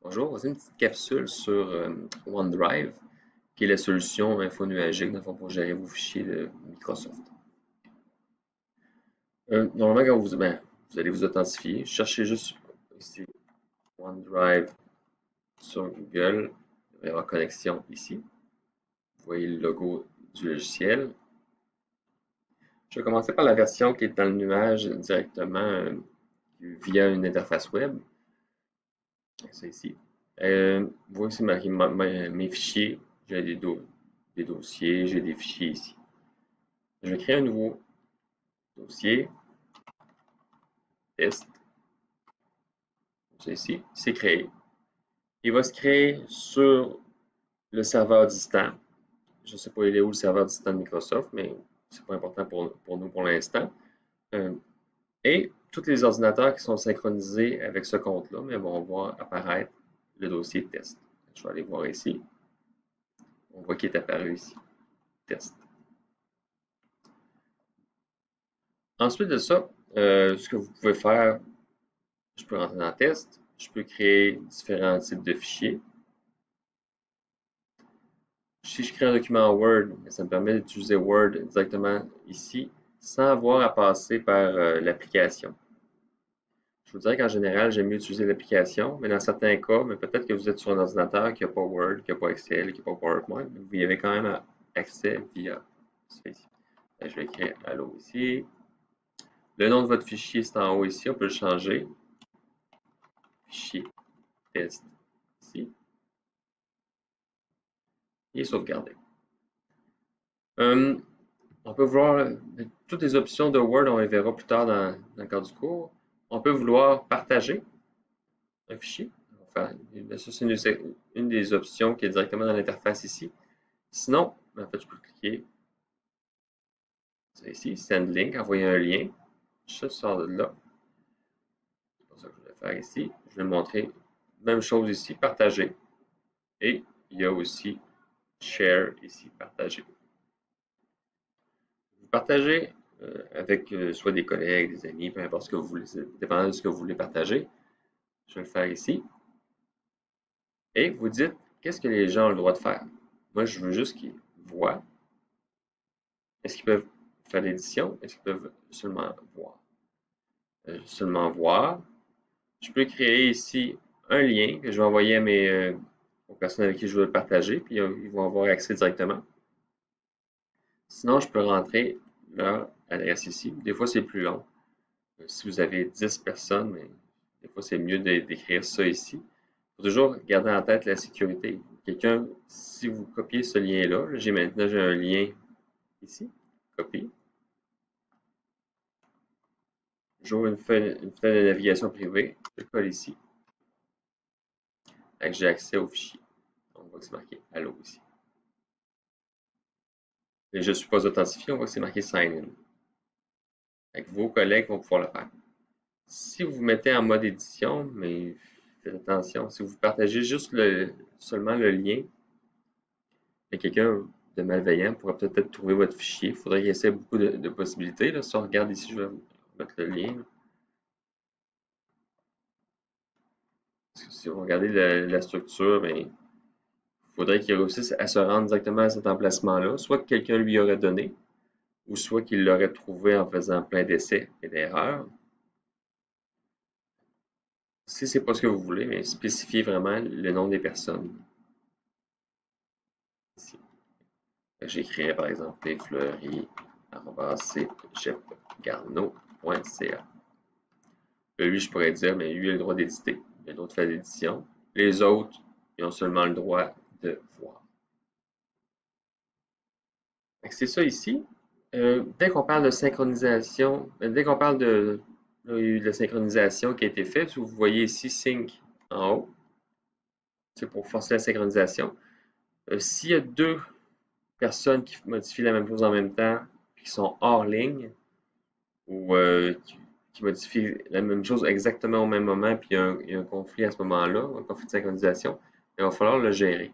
Bonjour, voici une petite capsule sur OneDrive, qui est la solution infonuagique dans le fond, pour gérer vos fichiers de Microsoft. Normalement, quand vous allez vous authentifier, cherchez juste ici OneDrive sur Google. Il va y avoir connexion ici. Vous voyez le logo du logiciel. Je vais commencer par la version qui est dans le nuage directement via une interface web. C'est ici. Vous voyez ici marqué mes fichiers. J'ai des dossiers, j'ai des fichiers ici. Je vais créer un nouveau dossier, test. C'est ici, c'est créé. Il va se créer sur le serveur distant. Je ne sais pas il est où le serveur distant de Microsoft, mais ce n'est pas important pour nous pour l'instant. Et tous les ordinateurs qui sont synchronisés avec ce compte-là, mais vont voir apparaître le dossier test. Je vais aller voir ici. On voit qu'il est apparu ici. Test. Ensuite de ça, ce que vous pouvez faire, je peux rentrer dans test, je peux créer différents types de fichiers. Si je crée un document Word, ça me permet d'utiliser Word directement ici, sans avoir à passer par l'application. Je vous dirais qu'en général, j'aime mieux utiliser l'application, mais dans certains cas, mais peut-être que vous êtes sur un ordinateur qui n'a pas Word, qui n'a pas Excel, qui n'a pas PowerPoint, vous y avez quand même accès via ça ici. Je vais écrire Allo ici. Le nom de votre fichier, c'est en haut ici, on peut le changer. Fichier test ici. Et sauvegarder. On peut vouloir toutes les options de Word, on les verra plus tard dans le cadre du cours. On peut vouloir partager un fichier. Ça, c'est une des options qui est directement dans l'interface ici. Sinon, en fait, je peux cliquer ici, Send Link, envoyer un lien. Je sors de là. C'est pas ça que je vais faire ici. Je vais montrer même chose ici, partager. Et il y a aussi Share ici, partager. Vous partagez avec soit des collègues, des amis, peu importe ce que vous voulez, dépendant de ce que vous voulez partager. Je vais le faire ici. Et vous dites, qu'est-ce que les gens ont le droit de faire? Moi, je veux juste qu'ils voient. Est-ce qu'ils peuvent faire l'édition? Est-ce qu'ils peuvent seulement voir? Seulement voir. Je peux créer ici un lien que je vais envoyer aux personnes avec qui je veux le partager, puis ils vont avoir accès directement. Sinon, je peux rentrer leur adresse ici. Des fois, c'est plus long. Si vous avez 10 personnes, mais des fois, c'est mieux d'écrire ça ici. Il faut toujours garder en tête la sécurité. Quelqu'un, si vous copiez ce lien-là, maintenant j'ai un lien ici, copie. J'ouvre une fenêtre de navigation privée, je le colle ici. J'ai accès au fichier. On voit que c'est marqué Allo ici. Et je ne suis pas authentifié, on voit que c'est marqué Sign In. Vos collègues vont pouvoir le faire. Si vous mettez en mode édition, mais faites attention, si vous partagez juste seulement le lien, quelqu'un de malveillant pourra peut-être trouver votre fichier. Il faudrait qu'il essaie beaucoup de possibilités. Là. Si on regarde ici, je vais mettre le lien. Parce que si vous regardez la structure, il faudrait qu'il réussisse à se rendre directement à cet emplacement-là, soit que quelqu'un lui aurait donné, ou soit qu'il l'aurait trouvé en faisant plein d'essais et d'erreurs. Si ce n'est pas ce que vous voulez, mais spécifiez vraiment le nom des personnes. Ici. J'écrirai par exemple fleury@cjepgarneau.ca. Lui, je pourrais dire, mais lui a le droit d'éditer, il a le droit de faire l'édition. Les autres, ils ont seulement le droit de voir. C'est ça ici. Dès qu'on parle de synchronisation, dès qu'on parle de la synchronisation qui a été faite, vous voyez ici Sync en haut. C'est pour forcer la synchronisation. S'il y a deux personnes qui modifient la même chose en même temps, qui sont hors ligne, ou qui modifient la même chose exactement au même moment, puis il y a un conflit à ce moment-là, un conflit de synchronisation, il va falloir le gérer.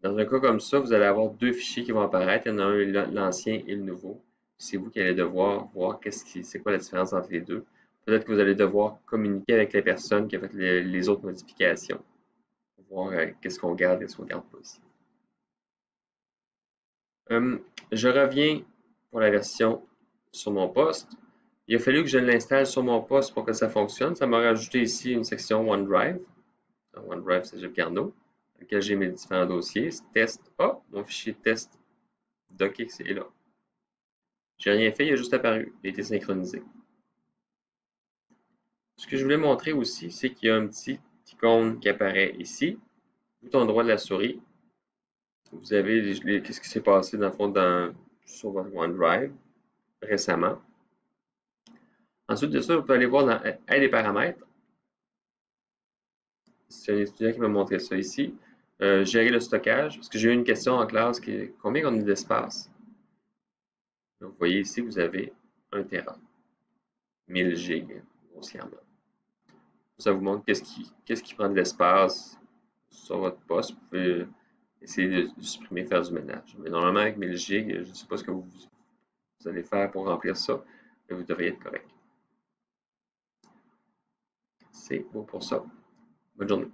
Dans un cas comme ça, vous allez avoir deux fichiers qui vont apparaître. Il y en a un, l'ancien et le nouveau. C'est vous qui allez devoir voir c'est quoi la différence entre les deux. peut-être que vous allez devoir communiquer avec les personnes qui ont fait les autres modifications. Pour voir qu'est-ce qu'on garde et ce qu'on ne garde pas ici. Je reviens pour la version sur mon poste. Il a fallu que je l'installe sur mon poste pour que ça fonctionne. Ça m'a rajouté ici une section OneDrive. OneDrive, c'est Carnot, dans lequel j'ai mes différents dossiers. Test A, mon fichier test docx est là. J'ai rien fait, il a juste apparu. Il a été synchronisé. Ce que je voulais montrer aussi, c'est qu'il y a un petit icône qui apparaît ici. Bouton droit de la souris. Vous avez qu'est-ce qui s'est passé dans le fond sur votre OneDrive récemment. Ensuite de ça, vous pouvez aller voir dans Aide et paramètres. C'est un étudiant qui m'a montré ça ici. Gérer le stockage, parce que j'ai eu une question en classe qui est combien on a d'espace? Vous voyez ici que vous avez 1 Tera, 1000 gigs grossièrement. Ça vous montre qu'est-ce qui prend de l'espace sur votre poste. Vous pouvez essayer de supprimer, faire du ménage. Mais normalement, avec 1000 gigs, je ne sais pas ce que vous allez faire pour remplir ça, mais vous devriez être correct. C'est beau pour ça. Bonne journée.